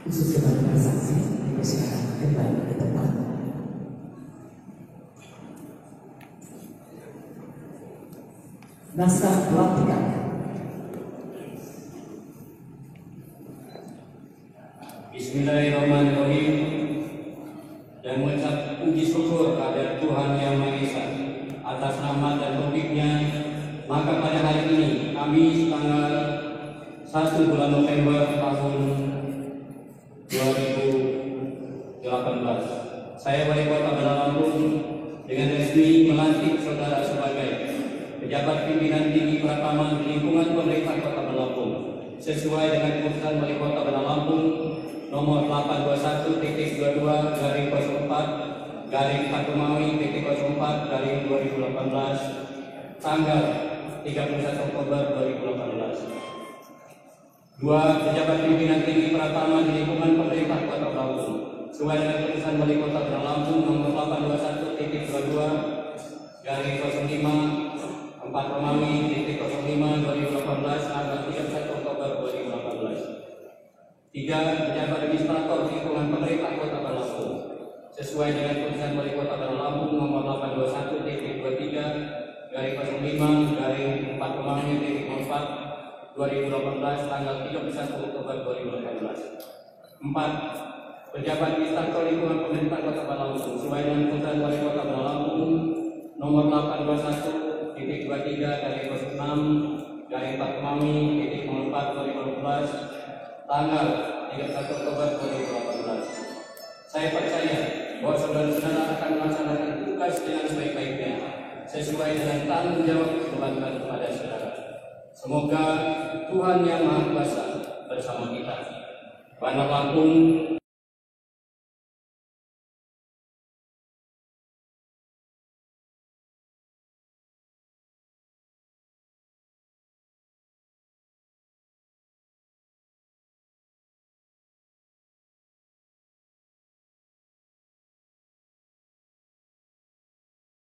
Khusus kepada para saksi, dipersilakan kembali ke tempat. Naskah pelantikan. Bismillahirrahmanirrahim. Dan mengucap puji syukur kepada Tuhan Yang Maha Esa atas rahmat dan taufiknya, maka pada hari ini, Kamis tanggal 1 bulan November tahun 2018, saya Wali Kota Bandar Lampung dengan resmi melantik saudara sebagai pejabat pimpinan tinggi pertama di lingkungan pemerintah Kota Bandar Lampung sesuai dengan keputusan Wali Kota Bandar Lampung nomor 821-02/04/04/2018 tanggal 31 Oktober 2018. Dua, pejabat pimpinan tinggi pertama di lingkungan pemerintah Kota Lampung sesuai dengan keputusan Wali Kota Bandar Lampung nomor 821-22/04/05/2018 tanggal 31 Oktober 2018. Tiga, pejabat administrator di lingkungan pemerintah Kota Bandar Lampung sesuai dengan keputusan Wali Kota Bandar Lampung nomor 821-23/04/2018 tanggal 31 Oktober 2018. Empat, pejabat administrator lingkungan pemerintah Kota Bandar Lampung sesuai dengan keputusan Wali Kota Bandar Lampung nomor 821-23/06/04/2018 tanggal 31 Oktober 2018. Saya percaya bahwa saudara-saudara akan melaksanakan tugas dengan sebaik-baiknya sesuai dengan tanggung jawab yang dibebankan kepada saudara. Semoga Tuhan Yang Maha Kuasa bersama kita. Bandar Lampung